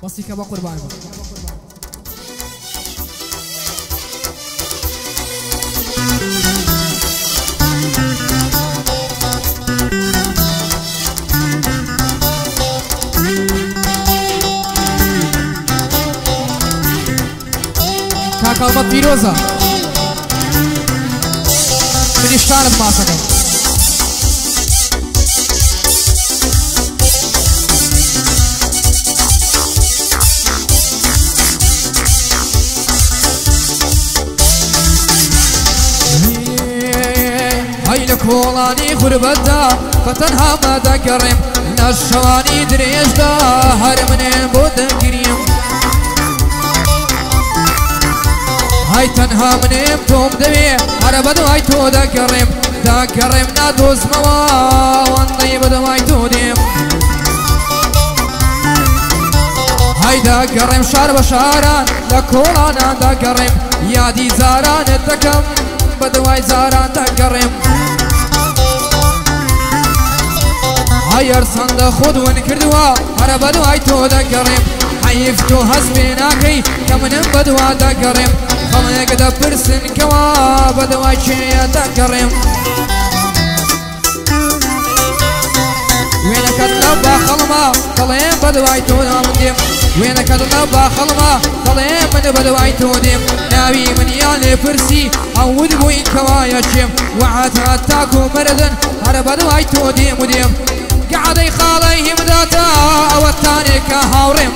وصيك ابو قربان كاكا بيروزا من اشتانت ماسكه كولاني غربتا فتنها ما تكرم نشواني دريجدا هرمنين بودن كريم هاي تنها منيم توم دبي هربدو هاي تو دكرم دكرم نادوز موا وانطي بدو هاي تو ديم هاي دكرم شار بشاران لكولانا دكرم يادي زاران الدكم بدو هاي زاران دكرم هاي ارسان خود ونكردوا هربدو هاي تو دكرم حيفتو هزبيناكي كمن بدوا دكرم خليك دبرسن كوا بدو هاي شي دكرم وينك اللبا خلما خليم بدو هاي تو ديم وينك اللبا خلما خليم من بدو هاي تو ديم ناوي من يالي فرسي عود بوين كوا يشم وعدها تاكو مردن هربدو هاي تو ديم وديم قاعد يخاليهم ذاتا والثاني كهاورم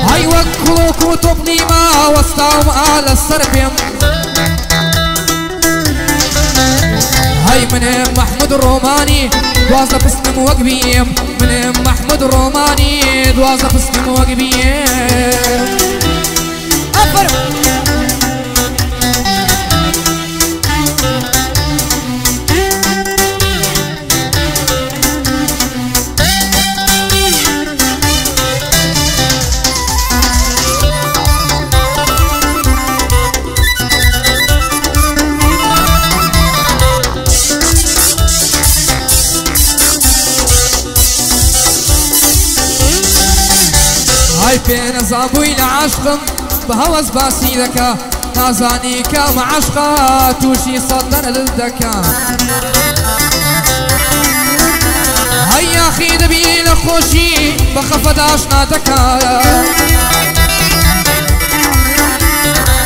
هاي وكلوك وطبني ما وسطاهم على السربيم هاي من محمود الروماني دوازة بسنم وقبيم من محمود الروماني دوازة بسنم وقبيم أفرم هاي بين زابوي لعشقم بهوس باسي ذكا نازانيكا مع عشقا توشي صدر للذكا هاي يا اخي دبي لخوشي بخفض عشنا دكا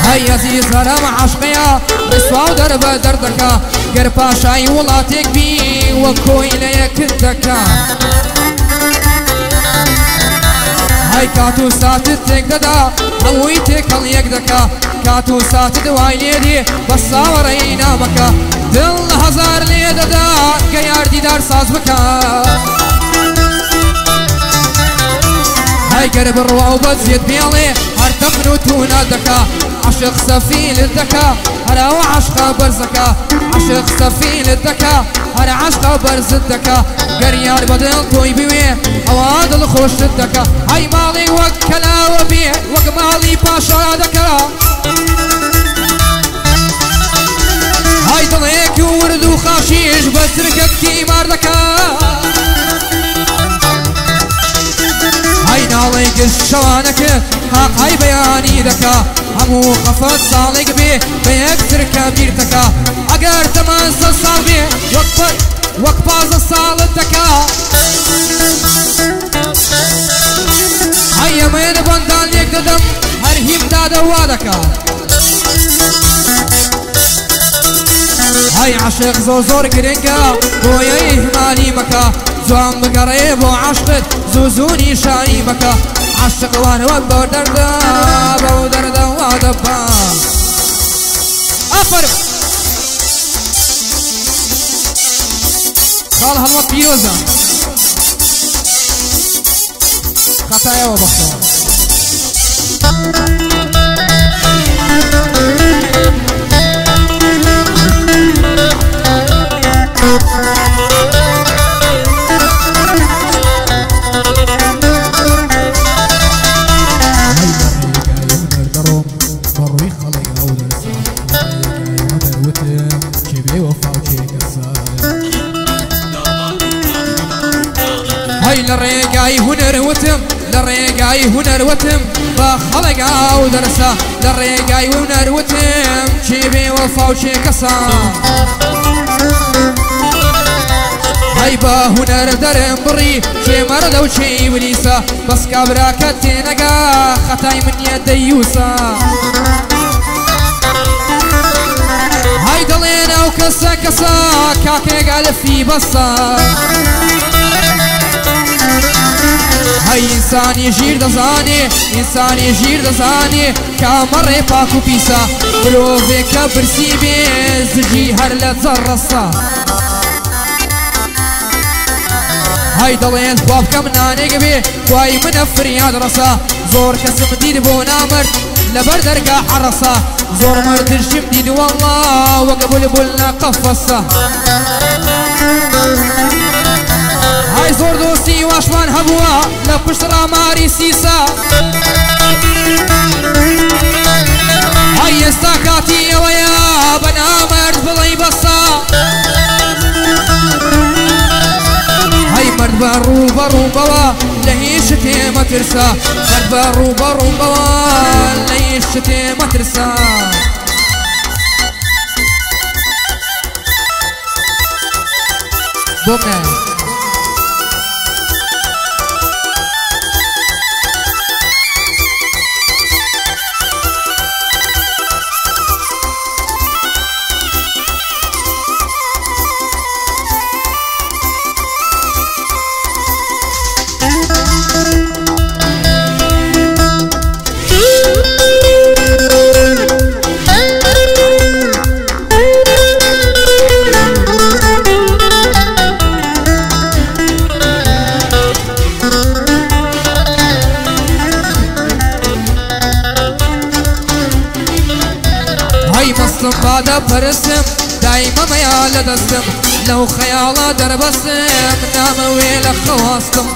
هاي عزيز هرم عشقيا بسوا درب دردكا قربا شاي ولاتك بي وكوي ليك الدكا هاي كاتو ساتت تقددا هويتك هل دكا كاتو ساتت وايليدي بصاورينا بكا دل هزار ليددا قيار ديدار ساز بكا هاي قرب الروا وبزيد بيالي هرتم نوتونا دكا عشق سفيل الدكا هلا وعشق برزكا عشق سفيل الدكا هلا عشق برز الدكا قريار بدل توي بيوي اواد الخوش الدكا هاي مالي وكلا وبيه وقمالي باشا دكا هاي ضليك ورد وخاشيش بتركك تيمار دكا هاي ناليك الشوانك حق هاي بياني دكا همو خفت صالق بيه بيكتر كبير دكا اگر تمن صال بيه وقباز الصال دكا هاي يمين بندان ليك ددم هرهيم دادا وادكا هاي عشق زوزور قرنقا بويا إهمالي مكا زوام بقريب وعشقت زوزوني شاي مكا عشق وانا وقبو دردا بو دردا وادبا أفر قال هالوقت بيوزا خطايا وبخور للريقاي هنر وتم للريقاي هنر وتم بخلقا ودرسا للريقاي هنر وتم شي وفا وشي كسا هاي با هنر درم بري شي مرد وشي وليسا بس كابراكتي نقا خطاي من يدي يوسا هاي دلينا وكسا كسا كاكي قال في بصا هاي انسان يجير دزاني انسان يجير دزاني كامر باكو بيسا بلوفي كبرسي بيز جي هر لتزرصا هاي دلين خواب كم نانيق بي خواي من فرياد رسا زور كسم ديد بو نامر لبر درقا حرصا زور مرد الشم ديد والله وقبل بلنا قفصا هاي زور دوستي واشوان هبوا لبشرا ماري سيسا هاي استاكاتي ويا بنا مرد بلي بصا هاي مرد برو برو بوا لهيش تيمة ترسا مرد برو برو بوا لهيش تيمة ترسا بومنا بعد برسم دايما ميال دستم لو خيالا دربسم نام ويل خواستم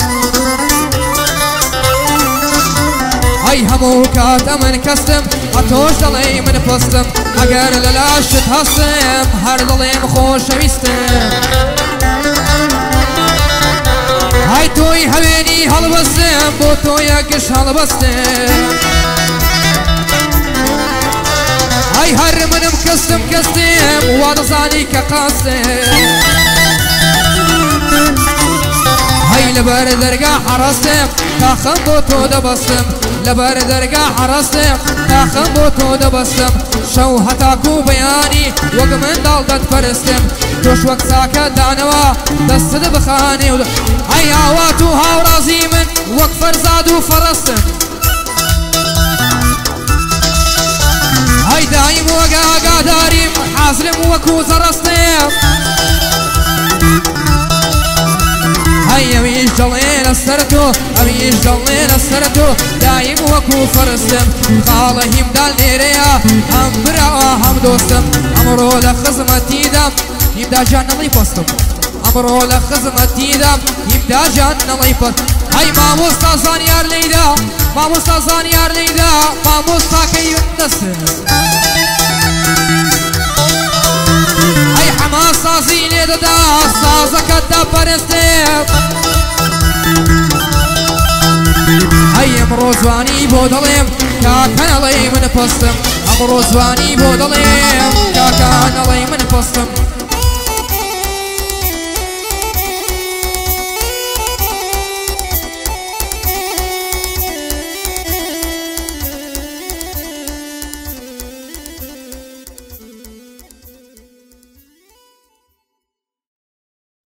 هاي همو كات من كستم هتوش دلي من فستم اگر للاش تهستم هر دلي مخوش ويستم هاي توي هويني هلبستم بو توي اقش هلبستم هاي هر من مكستم كستم وادزاني كقاسم هاي لبر درقا حرستم تاخم بوتو دبستم لبر درقا حرستم تاخم بوتو دبستم شو هتاكو بياني وقمن دالدت فرستم توش وقت ساكت دانوا دست بخاني هاي آواتو هاو رازي من وقت فرزادو فرستم هاي دايم وقاقا داريم حازلم وكو زرستم هاي اميش جلين السرتو اميش جلين السرتو دايم وكو فرستم خالهم دال نيريا هم برا هم دوستم امرو لخزمتي دم يبدا جان الله يبستم امرو لخزمتي دم يبدا جان الله يبستم هاي ما مستازان يار ليدا ما مستازان يار ليدا ما مستاكي يندسم هاي حماس سازيني ددا سازك الدبرستم هاي امرو زواني بودليم كاكن علي من فستم امرو زواني بودليم كاكن علي من فستم